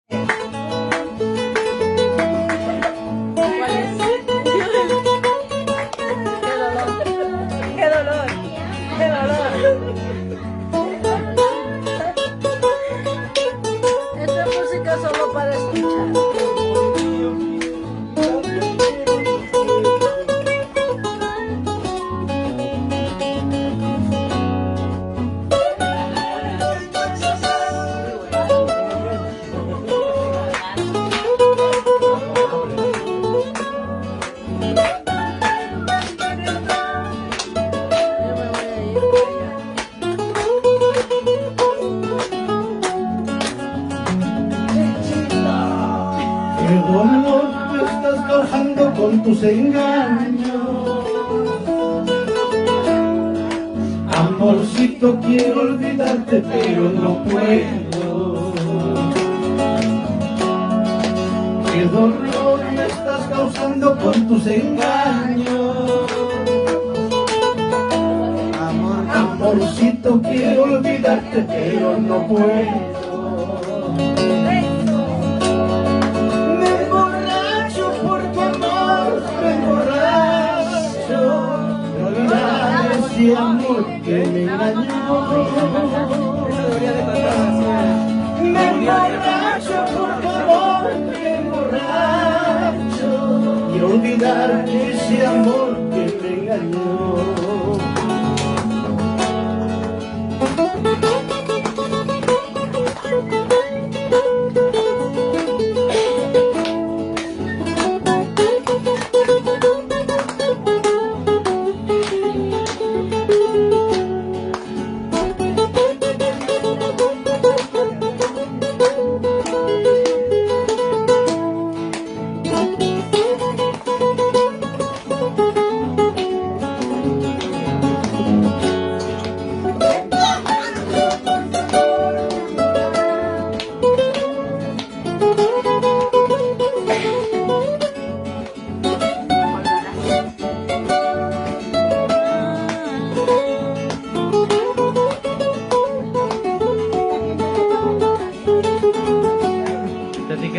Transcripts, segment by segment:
¡Qué dolor! ¡Qué dolor! Esta música solo para escuchar. El dolor me estás causando con tus engaños. Amorcito, quiero olvidarte, pero no puedo. El dolor me estás causando con tus engaños. Amorcito, quiero olvidarte, pero no puedo. Ese amor que me engañó. Me emborracho por tu amor, me emborracho. Quiero olvidar ese amor que me engañó.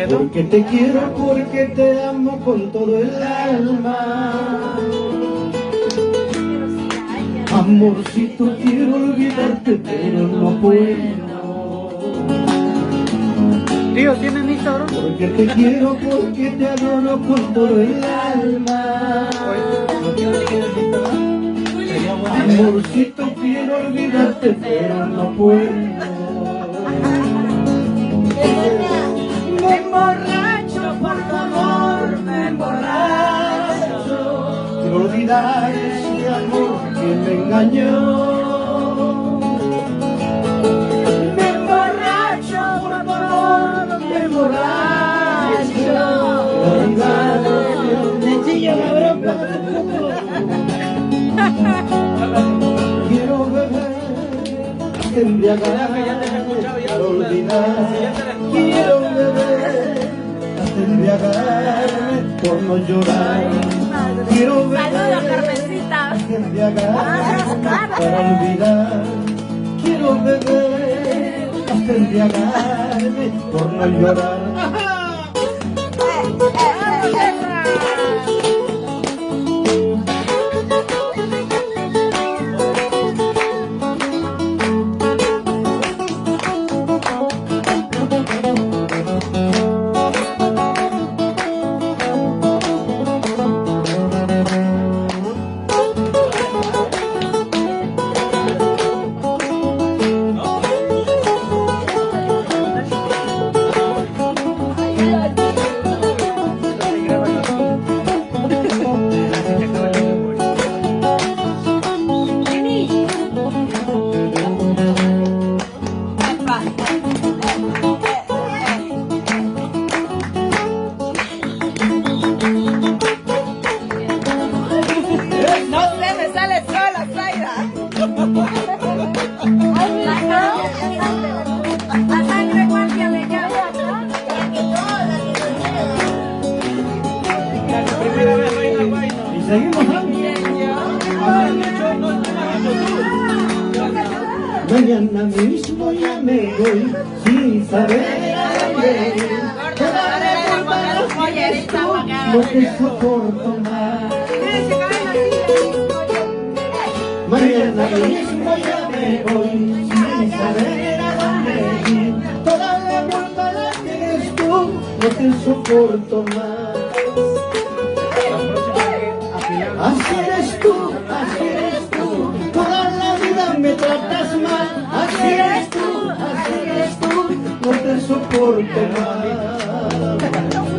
Porque te quiero, porque te amo con todo el alma. Amorcito, quiero olvidarte, pero no puedo. Tío, ¿tienen Instagram? Porque te quiero, porque te adoro con todo el alma. Amorcito, quiero olvidarte, pero no puedo. Me emborracho por tu amor, me emborracho. Quiero olvidar ese amor que me engañó. Me emborracho por tu amor, me emborracho. Quiero olvidar sencillo la broma. Quiero beber, embriagarme, quiero olvidar. Quiero beber, embriagarme por no llorar. Quiero beber, embriagarme para olvidar. Quiero beber, embriagarme por no llorar. Seguimos, mañana mismo ya me voy sin saber a dónde ir. Toda la culpa la tienes tú, no te soporto más. Mañana mismo ya me voy, sin saber a dónde ir. Toda la culpa la tienes tú, no te soporto más. Así eres tú, toda la vida me tratas mal. Así eres tú, no te soporto más.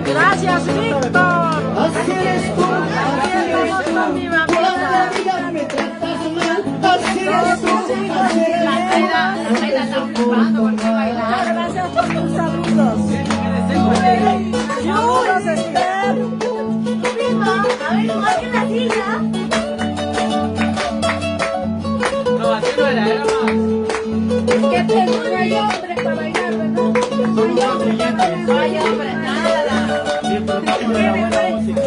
Gracias, Víctor. Así eres tú, toda la vida me tratas mal. Así eres tú, no te soporto más. Gracias por tus saludos. Saludos, Esther. Que tengo no hay hombres para bailar, ¿verdad? No hay hombres, nada. Disfrutamos de la buena música.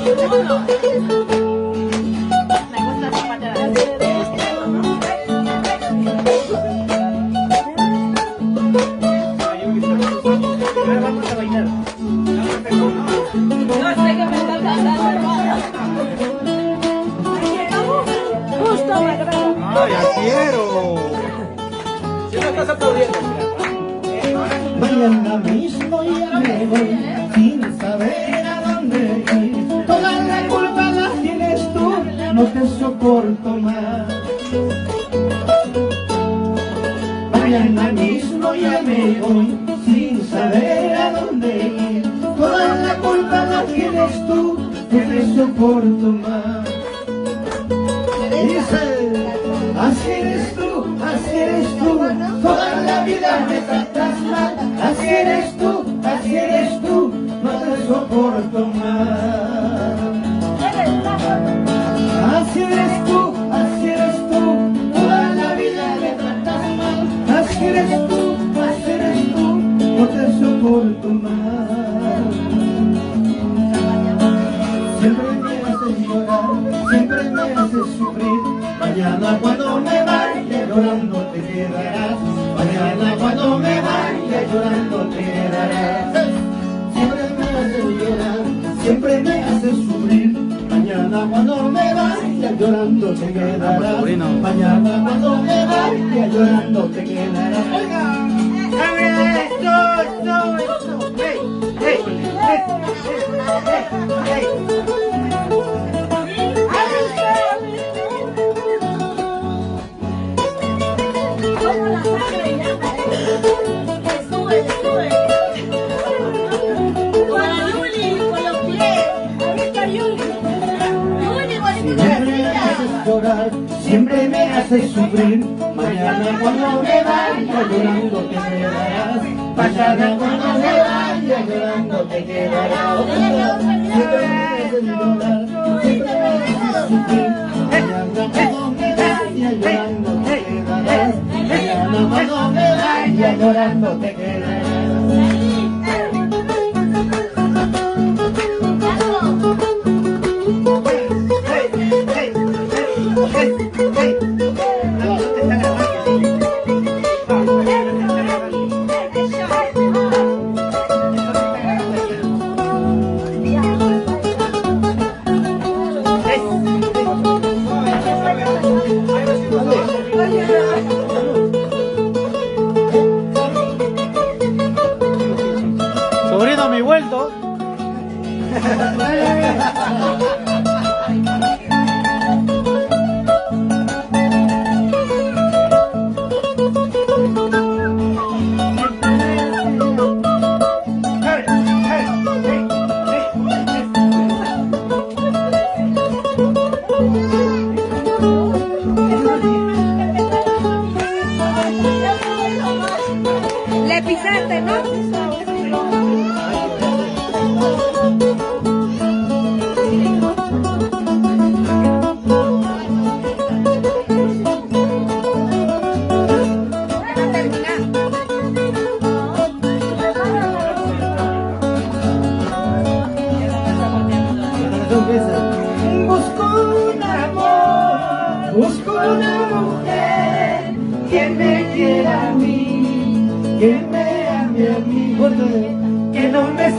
Ahora vamos a bailar. No sé qué me está cantando. Justo me agrada. ¡Ay, quiero! Si no estás aplaudiendo, Mañana mismo ya me voy, sin saber a dónde ir. Toda la culpa la tienes tú, no te soporto más. Mañana mismo ya me voy, sin saber a dónde ir. Toda la culpa la tienes tú, no te soporto más. Dice, así eres tú, toda la vida me tratas mal. Así eres tú, no te soporto más. Así eres tú, toda la vida me tratas mal. Así eres tú, no te soporto más. Siempre me haces llorar, siempre me haces sufrir. Mañana cuando me vaya llorando te quedarás. Mañana cuando me vaya llorando te quedarás. Siempre me haces llorar, siempre me haces sufrir. Mañana cuando me vaya llorando te quedarás. Mañana cuando me vaya llorando te quedarás. Oiga, Como la sangre llama. Sube. Con la Yuli, con los pies. Ahí está Yuli. Yuli, bonito. siempre me haces llorar, siempre me haces sufrir. Mañana cuando me vaya llorando te quedarás. Mañana cuando me vaya llorando te quedarás. Siempre me haces llorar, siempre me haces sufrir. Mañana cuando me vaya llorando te quedarás. Mañana cuando me vaya llorando te quedarás. Sobrino, mi vuelto. Le pisaste, ¿no?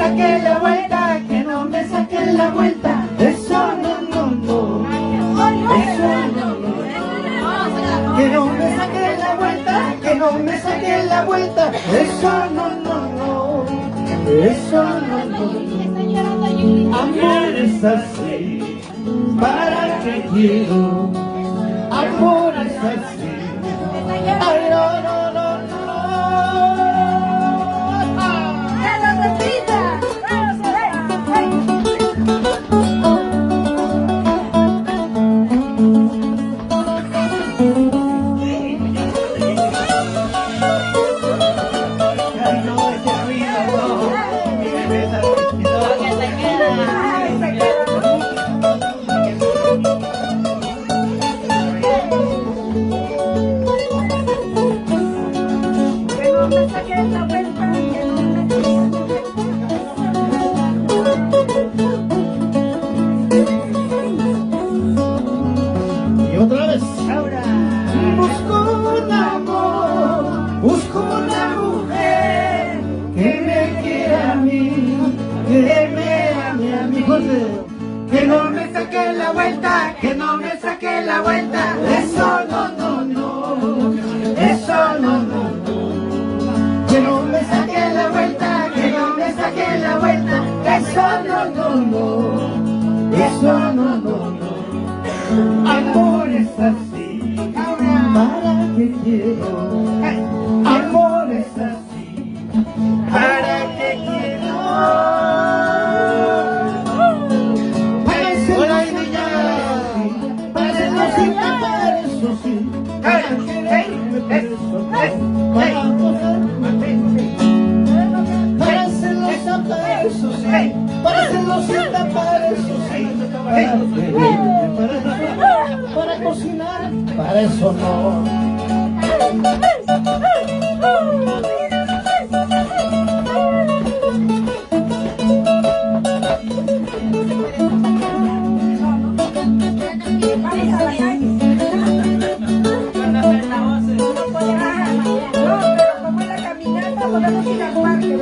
saque la vuelta, que no me saque la vuelta. Eso no, no, no. Eso no, no. Que no me saque la vuelta, que no me saque la vuelta. Eso no, no, no. Eso no, no, no. Amor es así, ¿para qué quiero? Amor es así. Ay, no, no, no, no. Ay, no, es que río, no. Y me besa el vestido. Y otra vez. Ahora. Busco un amor, busco una mujer que me quiera a mí, que me ame a mí. Que no me saque la vuelta, que no me saque la vuelta. Eso no, no, no. Eso no, no, no. Que no me saque la vuelta, que no me saque la vuelta. Eso no, no, no. Eso no, no, no. Amor es así, ¿para qué quiero? Amor es así, ¿para qué quiero? Parece la idea, parece no sí, para eso sí, para quererme, para eso, para gozarme. Para celosa, para eso sí, para celosita, para eso sí, para quererme, para cocinar, para eso no. Podemos ir al parque,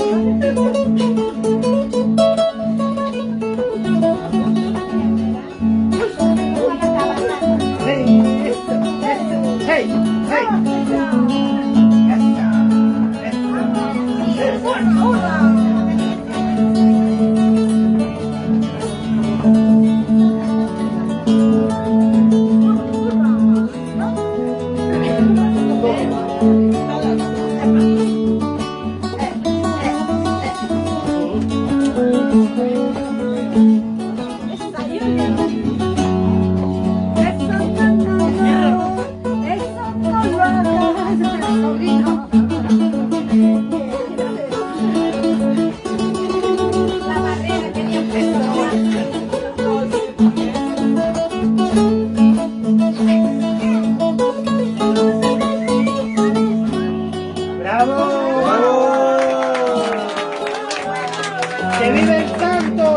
¡Que vive el canto!